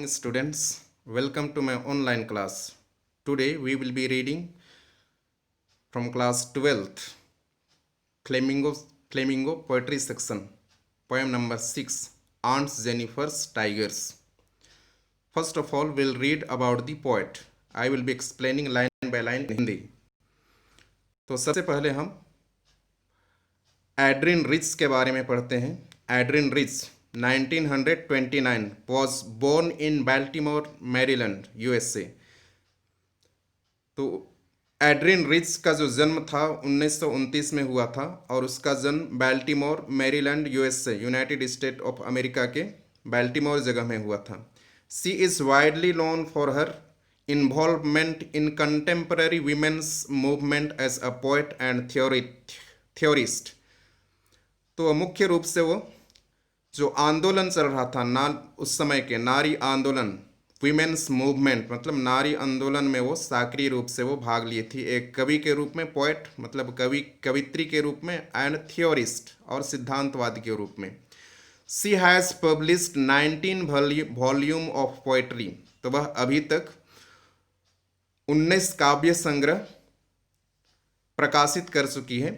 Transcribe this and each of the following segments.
Students, welcome to my online class. Today we will be reading from class 12th Flamingo poetry section, poem number 6, Aunt Jennifer's Tigers. First of all, we'll read about the poet. I will be explaining line by line in Hindi. तो सबसे पहले हम Adrian rich के बारे में पढ़ते हैं. Adrian rich 1929 was born in Baltimore, Maryland, USA. तो एड्रिन रिच का जो जन्म था 1929 में हुआ था और उसका जन्म Baltimore, Maryland, USA, United State of America के बैल्टीमोर जगह में हुआ था. She is widely known for her involvement in contemporary women's movement as a poet and theorist. तो मुख्य रूप से वो जो आंदोलन चल रहा था उस समय के नारी आंदोलन, वीमेंस मूवमेंट मतलब नारी आंदोलन में वो सक्रिय रूप से वो भाग लिए थी. एक कवि के रूप में, पोएट मतलब कवित्री के रूप में, एंड थियोरिस्ट और सिद्धांतवादी के रूप में. She has published 19 volume of poetry. तो वह अभी तक 19 काव्य संग्रह प्रकाशित कर चुकी है.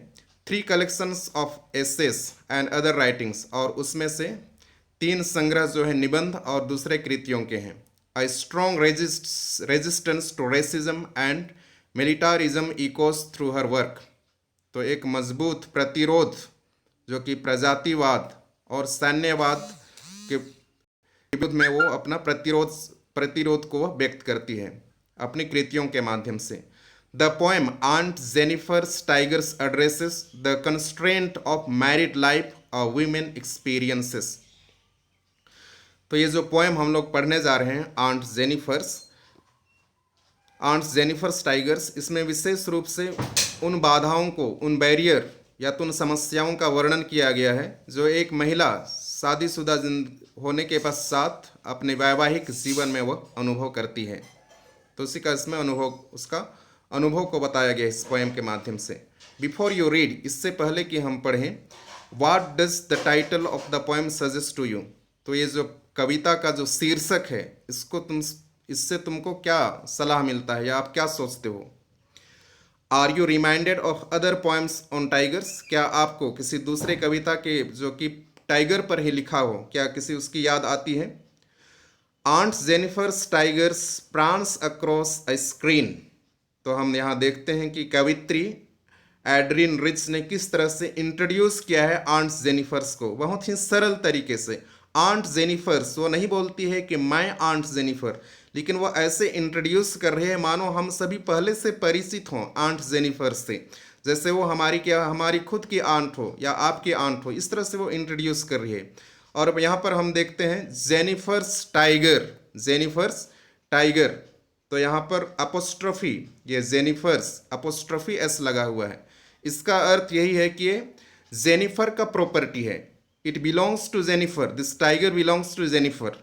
3 collections of essays and other writings, और उसमें से 3 संग्रह जो है निबंध और दूसरे कृतियों के हैं. A strong resistance to racism and militarism echoes through her work. तो एक मजबूत प्रतिरोध जो कि प्रजातिवाद और सैन्यवाद के विरुद्ध में वो अपना प्रतिरोध को वह व्यक्त करती है अपनी कृतियों के माध्यम से. The poem Aunt Jennifer's Tigers addresses the constraint of married life or women experiences. तो ये जो पोएम हम लोग पढ़ने जा रहे हैं आंट जेनिफर्स टाइगर्स, इसमें विशेष रूप से उन बाधाओं को, उन बैरियर या तो उन समस्याओं का वर्णन किया गया है जो एक महिला शादीशुदा होने के पश्चात अपने वैवाहिक जीवन में वह अनुभव करती है. तो उसी का इसमें उसका अनुभव को बताया गया इस पोएम के माध्यम से. बिफोर यू रीड, इससे पहले कि हम पढ़ें, what does the title of the poem suggest to you. तो ये जो कविता का जो शीर्षक है, इससे तुमको क्या सलाह मिलता है या आप क्या सोचते हो. Are you reminded of other poems on tigers. क्या आपको किसी दूसरे कविता के जो कि टाइगर पर ही लिखा हो, क्या किसी उसकी याद आती है. Aunt Jennifer's tigers prance across a screen. तो हम यहाँ देखते हैं कि कवित्री एड्रिन रिच ने किस तरह से इंट्रोड्यूस किया है आंट जेनिफर्स को, बहुत ही सरल तरीके से. आंट जेनिफर्स, वो नहीं बोलती है कि मैं आंट जेनिफर, लेकिन वो ऐसे इंट्रोड्यूस कर रहे हैं मानो हम सभी पहले से परिचित हों आंट जेनिफर से, जैसे वो हमारी खुद की आंट हो या आपकी आंट हो. इस तरह से वो इंट्रोड्यूस कर रही है. और अब यहाँ पर हम देखते हैं जेनिफर्स टाइगर. तो यहाँ पर अपोस्ट्रोफी, ये जेनिफर्स अपोस्ट्रोफी एस लगा हुआ है. इसका अर्थ यही है कि ये जेनिफर का प्रॉपर्टी है. It belongs to Jennifer, this tiger belongs to Jennifer,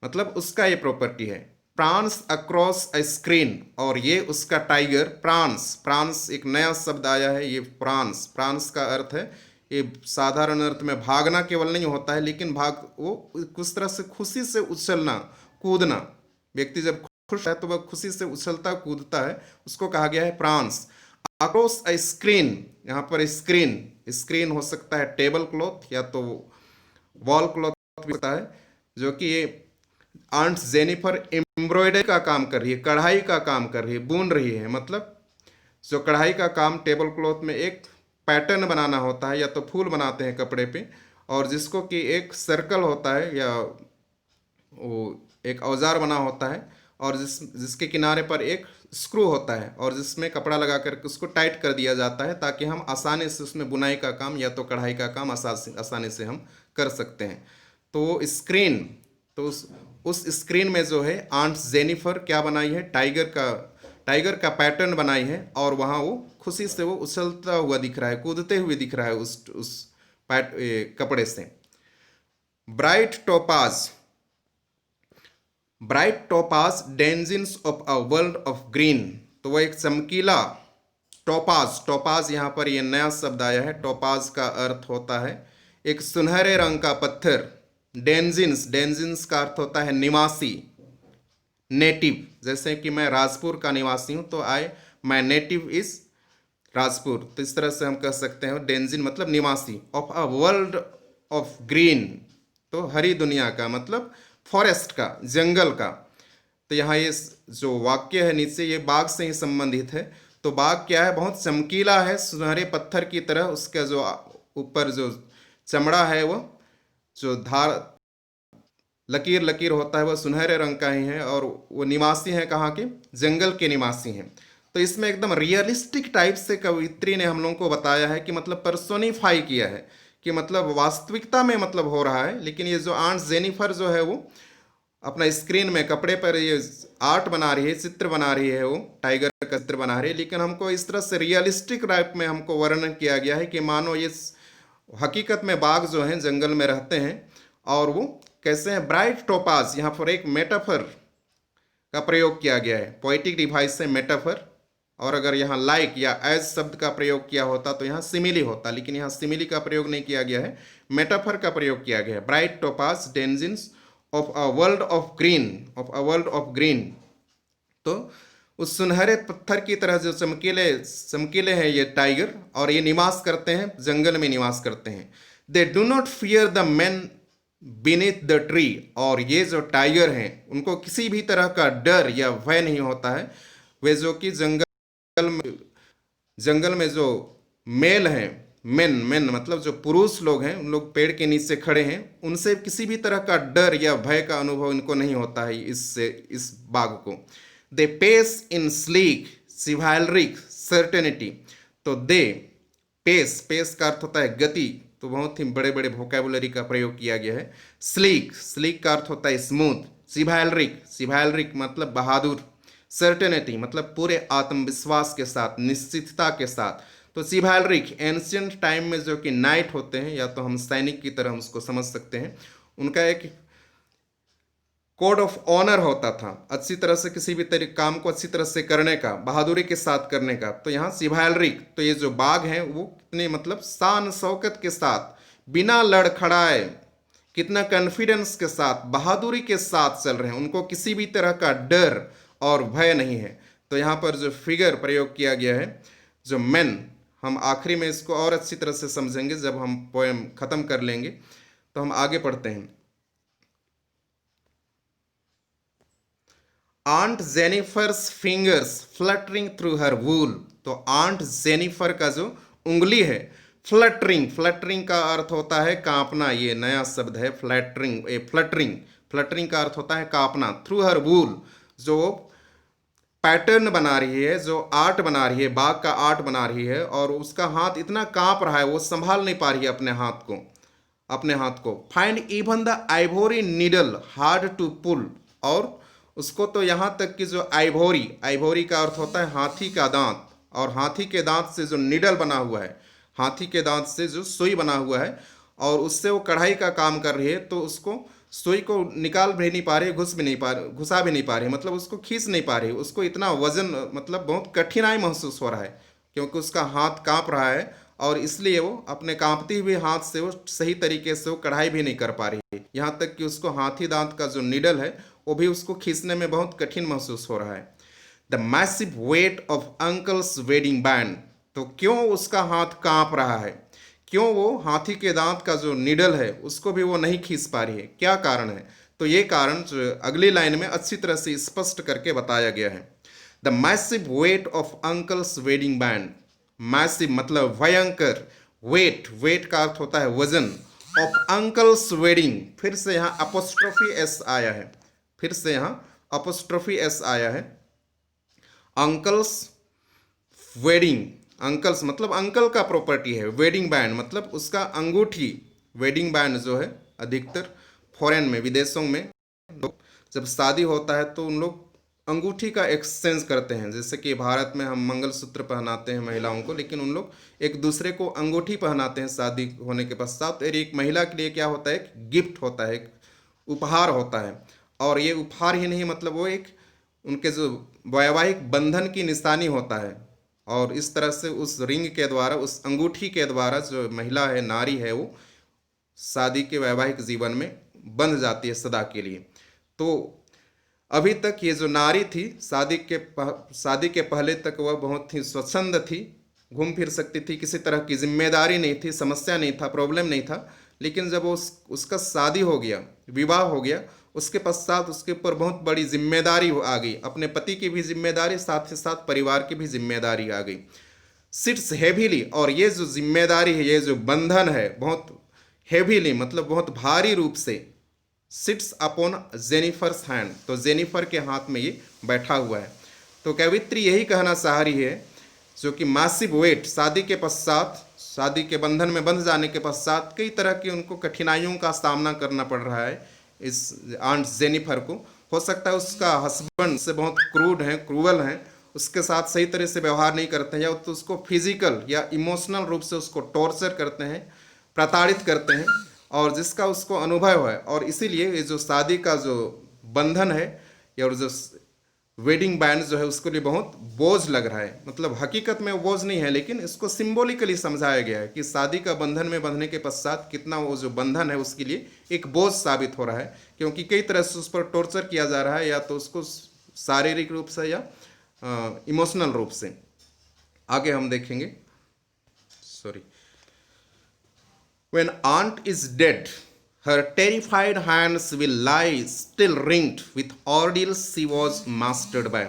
मतलब उसका ये प्रॉपर्टी है. प्रांस अक्रॉस अ स्क्रीन, और ये उसका टाइगर. प्रांस एक नया शब्द आया है, ये प्रांस का अर्थ है, ये साधारण अर्थ में भागना केवल नहीं होता है, लेकिन वो कुछ तरह से खुशी से उछलना, कूदना. व्यक्ति जब खुश है तो वह खुशी से उछलता कूदता है, उसको कहा गया है प्रांस. अक्रॉस अ स्क्रीन, यहाँ पर स्क्रीन हो सकता है टेबल क्लॉथ या तो वॉल क्लॉथ भी होता है, जो कि ये आंट जेनिफर एम्ब्रॉयडरी का काम कर रही है, कढ़ाई का काम कर रही है, बुन रही है. मतलब जो कढ़ाई का काम टेबल क्लॉथ में एक पैटर्न बनाना होता है, या तो फूल बनाते हैं कपड़े पे, और जिसको कि एक सर्कल होता है या वो एक औजार बना होता है, और जिसके किनारे पर एक स्क्रू होता है, और जिसमें कपड़ा लगा करके उसको टाइट कर दिया जाता है ताकि हम आसानी से उसमें बुनाई का काम या तो कढ़ाई का काम आसानी से हम कर सकते हैं. तो स्क्रीन, तो उस स्क्रीन में जो है आंट जेनिफर क्या बनाई है, टाइगर का पैटर्न बनाई है, और वहाँ वो खुशी से वो उछलता हुआ दिख रहा है, कूदते हुए दिख रहा है उस कपड़े से. Bright topaz denizens of a world of green. तो वह एक चमकीला टोपाज यहाँ पर ये नया शब्द आया है. टोपाज का अर्थ होता है एक सुनहरे रंग का पत्थर, डेंजिन्स, डेंजिन्स का अर्थ होता है निवासी, नेटिव। जैसे कि मैं राजपुर का निवासी हूं तो माई नेटिव इज राजपुर, तो इस तरह से हम कह सकते हैं डेंजिन मतलब निवासी। Of a world of green, तो हरी दुनिया का मतलब फॉरेस्ट का, जंगल का। तो यहाँ ये जो वाक्य है नीचे, ये बाघ से ही संबंधित है। तो बाघ क्या है, बहुत चमकीला है, सुनहरे पत्थर की तरह। उसका जो ऊपर जो चमड़ा है वो जो धार लकीर लकीर होता है वह सुनहरे रंग का ही है, और वो निवासी है कहाँ के, जंगल के निवासी हैं। तो इसमें एकदम रियलिस्टिक टाइप से कवित्री ने हम लोगों को बताया है कि मतलब पर्सोनिफाई किया है कि मतलब वास्तविकता में मतलब हो रहा है। लेकिन ये जो आंट जेनिफर जो है वो अपना स्क्रीन में कपड़े पर ये आर्ट बना रही है, चित्र बना रही है, वो टाइगर का चित्र बना रही है, लेकिन हमको इस तरह से रियलिस्टिक टाइप में हमको वर्णन किया गया है कि मानो ये हकीकत में बाघ जो हैं जंगल में रहते हैं, और वो कैसे हैं। ब्राइट टोपाज, यहाँ पर एक मेटाफर का प्रयोग किया गया है, पोइटिक डिवाइस से मेटाफर। और अगर यहाँ लाइक या एज शब्द का प्रयोग किया होता तो यहाँ सिमिली होता, लेकिन यहाँ सिमिली का प्रयोग नहीं किया गया है, मेटाफर का प्रयोग किया गया है। Bright topaz denizens of a world of green, of a world of green. तो उस सुनहरे पत्थर की तरह जो चमकीले चमकीले हैं ये टाइगर, और ये निवास करते हैं, जंगल में निवास करते हैं। They do not fear the man beneath the tree, और ये जो टाइगर हैं उनको किसी भी तरह का डर या भय नहीं होता है। वे जो कि जंगल में जो मेल हैं, मेन मेन मतलब जो पुरुष लोग हैं, उन लोग पेड़ के नीचे खड़े हैं, उनसे किसी भी तरह का डर या भय का अनुभव इनको नहीं होता है इससे, इस बाघ को। They pace in sleek chivalric certainty, तो दे पेस, पेस का अर्थ होता है गति, तो बहुत ही बड़े बड़े वोकैबुलरी का प्रयोग किया गया है। स्लीक, स्लीक का अर्थ होता है स्मूथ। सिवालरिक, सिवालरिक मतलब बहादुर। सर्टेनिटी मतलब पूरे आत्मविश्वास के साथ, निश्चितता के साथ। तो सिवालरिक एंशियंट टाइम में जो कि नाइट होते हैं, या तो हम सैनिक की तरह हम उसको समझ सकते हैं, उनका एक कोड ऑफ ऑनर होता था, अच्छी तरह से किसी भी तरीके काम को अच्छी तरह से करने का, बहादुरी के साथ करने का। तो यहाँ सिवालरिक, तो ये जो बाघ हैं वो कितने मतलब शान शौकत के साथ, बिना लड़खड़ाए, कितना कॉन्फिडेंस के साथ, बहादुरी के साथ चल रहे हैं, उनको किसी भी तरह का डर और भय नहीं है। तो यहाँ पर जो फिगर प्रयोग किया गया है, जो मैन, हम आखिरी में इसको और अच्छी तरह से समझेंगे जब हम पोएम खत्म कर लेंगे। तो हम आगे पढ़ते हैं। Aunt Jennifer's fingers fluttering through her wool, तो आंट जेनिफर का जो उंगली है, फ्लटरिंग, फ्लटरिंग का अर्थ होता है कांपना, ये नया शब्द है फ्लटरिंग, ए फ्लटरिंग, फ्लटरिंग का अर्थ होता है कांपना। थ्रू हर वूल, जो पैटर्न बना रही है, जो आर्ट बना रही है, बाघ का आर्ट बना रही है, और उसका हाथ इतना कांप रहा है, वो संभाल नहीं पा रही है अपने हाथ को, अपने हाथ को। Find even the ivory needle hard to pull, और उसको तो यहाँ तक कि जो आइवोरी, आइवोरी का अर्थ होता है हाथी का दांत, और हाथी के दांत से जो निडल बना हुआ है, हाथी के दांत से जो सुई बना हुआ है, और उससे वो कढ़ाई का काम कर रही है, तो उसको सुई को निकाल भी नहीं पा रही, घुसा भी नहीं पा रही, मतलब उसको खींच नहीं पा रही, उसको इतना वजन, मतलब बहुत कठिनाई महसूस हो रहा है, क्योंकि उसका हाथ कांप रहा है, और इसलिए वो अपने कांपते हुए हाथ से वो सही तरीके से वो कढ़ाई भी नहीं कर पा रही है। यहाँ तक कि उसको हाथी दांत का जो निडल है वो भी उसको खींचने में बहुत कठिन महसूस हो रहा है। The massive weight of uncle's wedding band, तो क्यों उसका हाथ कांप रहा है, क्यों वो हाथी के दांत का जो निडल है उसको भी वो नहीं खींच पा रही है, क्या कारण है। तो ये कारण जो अगली लाइन में अच्छी तरह से स्पष्ट करके बताया गया है। The massive weight of uncle's wedding band, massive मतलब भयंकर, वेट, वेट का अर्थ होता है वजन, ऑफ अंकल्स वेडिंग, फिर से यहाँ अपोस्ट्रोफी एस आया है, फिर से यहाँ अपोस्ट्रोफी एस आया है। अंकल्स वेडिंग, अंकल्स मतलब अंकल का प्रॉपर्टी है, वेडिंग बैंड मतलब उसका अंगूठी। वेडिंग बैंड जो है अधिकतर फॉरेन में, विदेशों में जब शादी होता है तो उन लोग अंगूठी का एक्सचेंज करते हैं। जैसे कि भारत में हम मंगलसूत्र पहनाते हैं महिलाओं को, लेकिन उन लोग एक दूसरे को अंगूठी पहनाते हैं शादी होने के पश्चात। और एक महिला के लिए क्या होता है, एक गिफ्ट होता है, एक उपहार होता है। और ये उपहार ही नहीं, मतलब वो एक उनके जो वैवाहिक बंधन की निशानी होता है। और इस तरह से उस रिंग के द्वारा, उस अंगूठी के द्वारा जो महिला है, नारी है, वो शादी के वैवाहिक जीवन में बंध जाती है सदा के लिए। तो अभी तक ये जो नारी थी, शादी के पहले तक वह बहुत ही स्वच्छंद थी, घूम फिर सकती थी, किसी तरह की जिम्मेदारी नहीं थी, समस्या नहीं था, प्रॉब्लम नहीं था। लेकिन जब उसका शादी हो गया, विवाह हो गया, उसके पश्चात उसके ऊपर बहुत बड़ी जिम्मेदारी आ गई, अपने पति की भी जिम्मेदारी, साथ ही साथ परिवार की भी जिम्मेदारी आ गई, सिट्स हेवीली। और ये जो जिम्मेदारी है, ये जो बंधन है, बहुत हेवीली मतलब बहुत भारी रूप से सिट्स अपॉन जेनिफर्स हैंड, तो जेनिफर के हाथ में ये बैठा हुआ है। तो कवित्री यही कहना चाह रही है, जो कि मैसिव वेट, शादी के पश्चात, शादी के बंधन में बंध जाने के पश्चात कई तरह की उनको कठिनाइयों का सामना करना पड़ रहा है इस आंट जेनिफर को। हो सकता है उसका हस्बैंड से बहुत क्रूड है, क्रूवल है, उसके साथ सही तरह से व्यवहार नहीं करते हैं, या तो उसको फिजिकल या इमोशनल रूप से उसको टॉर्चर करते हैं, प्रताड़ित करते हैं, और जिसका उसको अनुभव है। और इसीलिए ये जो शादी का जो बंधन है, या जो वेडिंग बैंड जो है, उसके लिए बहुत बोझ लग रहा है। मतलब हकीकत में वो बोझ नहीं है, लेकिन इसको सिंबॉलिकली समझाया गया है कि शादी का बंधन में बंधने के पश्चात कितना वो जो बंधन है उसके लिए एक बोझ साबित हो रहा है, क्योंकि कई तरह से उस पर टॉर्चर किया जा रहा है, या तो उसको शारीरिक रूप से या इमोशनल रूप से। आगे हम देखेंगे, sorry. When aunt is dead, her terrified hands will lie still ringed with ordeals she was mastered by.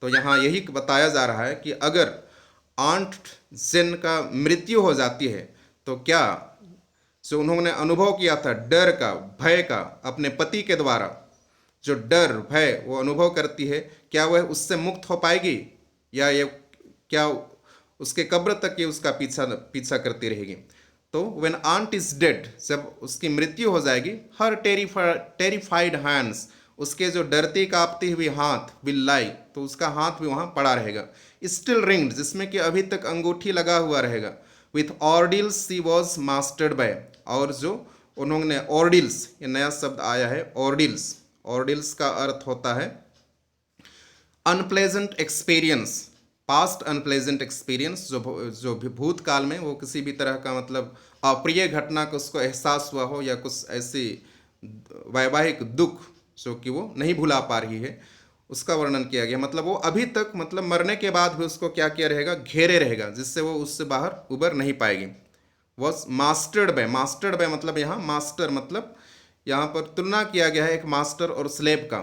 तो यहाँ यही बताया जा रहा है कि अगर आंट जेन का मृत्यु हो जाती है, तो क्या जो उन्होंने अनुभव किया था डर का, भय का, अपने पति के द्वारा जो डर भय वो अनुभव करती है, क्या वह उससे मुक्त हो पाएगी, या ये क्या उसके कब्र तक ये उसका पीछा करती रहेगी। तो व्हेन आंट इज डेड, जब उसकी मृत्यु हो जाएगी, हर टेरिफाइड हैंड्स, उसके जो डरती कांपती हुई हाथ, विल लाई, तो उसका हाथ भी वहां पड़ा रहेगा, स्टिल रिंग्ड, जिसमें कि अभी तक अंगूठी लगा हुआ रहेगा, with ordeals she was mastered by, और जो उन्होंने ऑर्डिल्स, ये नया शब्द आया है ऑर्डिल्स, ऑर्डिल्स का अर्थ होता है unpleasant experience, past unpleasant experience, जो भी भूतकाल में वो किसी भी तरह का मतलब अप्रिय घटना का उसको एहसास हुआ हो, या कुछ ऐसी वैवाहिक दुख जो कि वो नहीं भुला पा रही है, उसका वर्णन किया गया। मतलब वो अभी तक, मतलब मरने के बाद भी उसको क्या किया रहेगा, घेरे रहेगा, जिससे वो उससे बाहर उबर नहीं पाएगी। Was mastered bye, mastered bye मतलब यहाँ मास्टर, मतलब यहाँ पर तुलना किया गया है एक मास्टर और स्लेव का।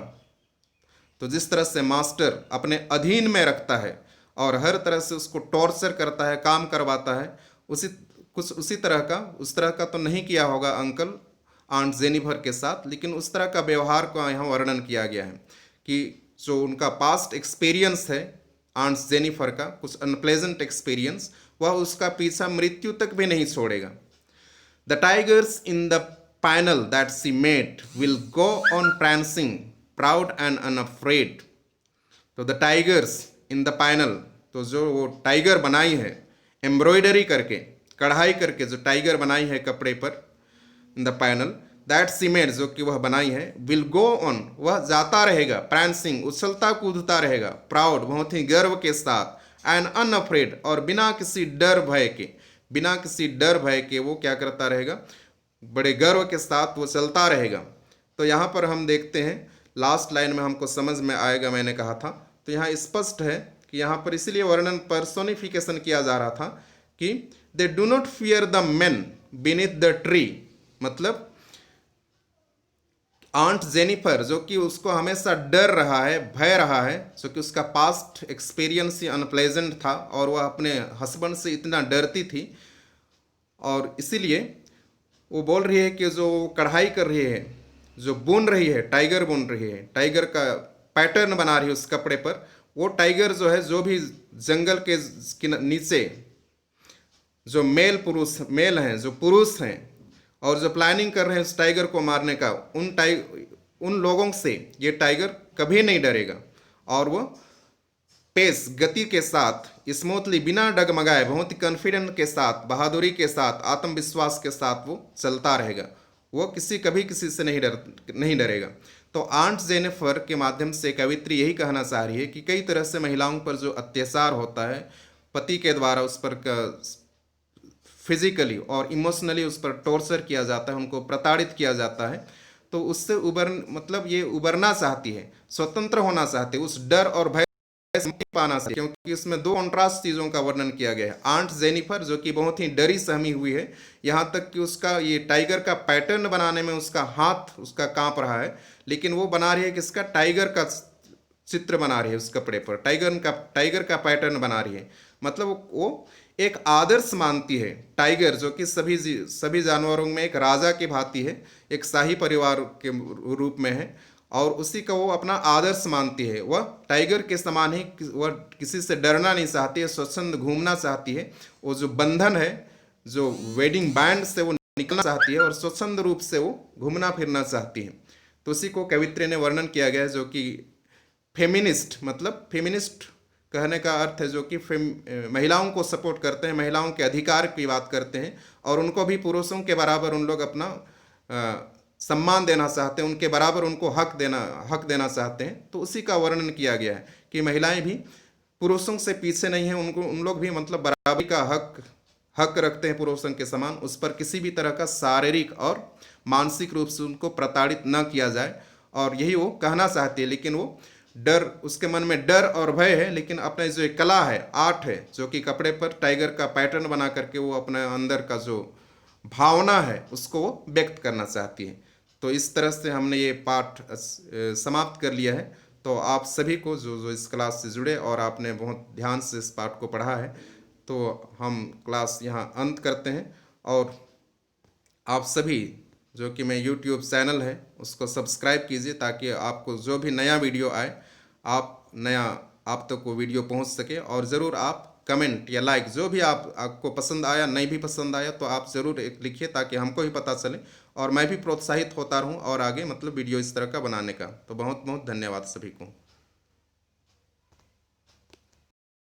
तो जिस तरह से मास्टर अपने अधीन में रखता है और हर तरह से उसको टॉर्चर करता है, काम करवाता है, उसी तरह का, उस तरह का तो नहीं किया होगा अंकल आंट जेनिफर के साथ, लेकिन उस तरह का व्यवहार को यहाँ वर्णन किया गया है कि जो उनका पास्ट एक्सपीरियंस है आंट जेनिफर का, कुछ अनप्लेजेंट एक्सपीरियंस, वह उसका पीछा मृत्यु तक भी नहीं छोड़ेगा। The tigers in the panel that she made will go on prancing proud and unafraid. तो the tigers in the panel, तो जो वो टाइगर बनाई है एम्ब्रॉयडरी करके, कढ़ाई करके जो टाइगर बनाई है कपड़े पर, इन the panel that she made, जो कि वह बनाई है, विल गो ऑन, वह जाता रहेगा, prancing उछलता कूदता रहेगा, प्राउड बहुत ही गर्व के साथ, एंड अनअफ्रेड और बिना किसी डर भय के, बिना किसी डर भय के वो क्या करता रहेगा, बड़े गर्व के साथ वो चलता रहेगा। तो यहाँ पर हम देखते हैं लास्ट लाइन में हमको समझ में आएगा, मैंने कहा था। तो यहाँ स्पष्ट है कि यहाँ पर इसलिए वर्णन पर्सोनिफिकेशन किया जा रहा था कि they do not fear the main beneath the tree, मतलब आंट जेनिफर जो कि उसको हमेशा डर रहा है, भय रहा है, जो कि उसका पास्ट एक्सपीरियंस ही अनप्लेजेंट था और वह अपने हस्बैंड से इतना डरती थी, और इसीलिए वो बोल रही है कि जो कढ़ाई कर रही है, जो बुन रही है, टाइगर बुन रही है, टाइगर का पैटर्न बना रही है उस कपड़े पर, वो टाइगर जो है, जो भी जंगल के नीचे जो मेल हैं, जो पुरुष हैं, और जो प्लानिंग कर रहे हैं उस टाइगर को मारने का, उन लोगों से ये टाइगर कभी नहीं डरेगा, और वो पेस गति के साथ, स्मूथली, बिना डगमगाए, बहुत ही कॉन्फिडेंट के साथ, बहादुरी के साथ, आत्मविश्वास के साथ वो चलता रहेगा, वो कभी किसी से नहीं डरेगा। तो आंट जेनिफर के माध्यम से कवित्री यही कहना चाह रही है कि कई तरह से महिलाओं पर जो अत्याचार होता है, पति के द्वारा उस पर फिजिकली और इमोशनली उस पर टॉर्चर किया जाता है, उनको प्रताड़ित किया जाता है, तो उससे मतलब ये उबरना चाहती है, स्वतंत्र होना चाहती है, उस डर और भय से मुक्ति पाना चाहती है, क्योंकि इसमें दो कॉन्ट्रास्ट चीज़ों का वर्णन किया गया है। आंट जेनिफर जो कि बहुत ही डरी सहमी हुई है, यहाँ तक कि उसका ये टाइगर का पैटर्न बनाने में उसका हाथ उसका कांप रहा है, लेकिन वो बना रही है किसका, टाइगर का चित्र बना रही है उस कपड़े पर, टाइगर का पैटर्न बना रही है। मतलब वो एक आदर्श मानती है टाइगर, जो कि सभी जानवरों में एक राजा की भांति है, एक शाही परिवार के रूप में है, और उसी का वो अपना आदर्श मानती है। वह टाइगर के समान ही, वह किसी से डरना नहीं चाहती है, स्वच्छंद घूमना चाहती है। वो जो बंधन है, जो वेडिंग बैंड से वो निकलना चाहती है, और स्वच्छंद रूप से वो घूमना फिरना चाहती है। तो उसी को कवित्री ने वर्णन किया गया है, जो कि फेमिनिस्ट, मतलब फेमिनिस्ट कहने का अर्थ है जो कि महिलाओं को सपोर्ट करते हैं, महिलाओं के अधिकार की बात करते हैं, और उनको भी पुरुषों के बराबर उन लोग अपना सम्मान देना चाहते हैं, उनके बराबर उनको हक देना चाहते हैं। तो उसी का वर्णन किया गया है कि महिलाएं भी पुरुषों से पीछे नहीं हैं, उन लोग भी मतलब बराबरी का हक रखते हैं पुरुषों के समान। उस पर किसी भी तरह का शारीरिक और मानसिक रूप से उनको प्रताड़ित न किया जाए, और यही वो कहना चाहती है। लेकिन वो डर, उसके मन में डर और भय है, लेकिन अपने जो एक कला है, आर्ट है, जो कि कपड़े पर टाइगर का पैटर्न बना करके वो अपने अंदर का जो भावना है उसको वो व्यक्त करना चाहती है। तो इस तरह से हमने ये पाठ समाप्त कर लिया है। तो आप सभी को जो इस क्लास से जुड़े और आपने बहुत ध्यान से इस पाठ को पढ़ा है, तो हम क्लास यहाँ अंत करते हैं। और आप सभी जो कि मैं यूट्यूब चैनल है उसको सब्सक्राइब कीजिए, ताकि आपको जो भी नया वीडियो आए आप तक वो वीडियो पहुंच सके। और ज़रूर आप कमेंट या लाइक, जो भी आपको पसंद आया, नहीं भी पसंद आया, तो आप ज़रूर एक लिखिए, ताकि हमको भी पता चले और मैं भी प्रोत्साहित होता रहूं और आगे मतलब वीडियो इस तरह का बनाने का। तो बहुत बहुत धन्यवाद सभी को।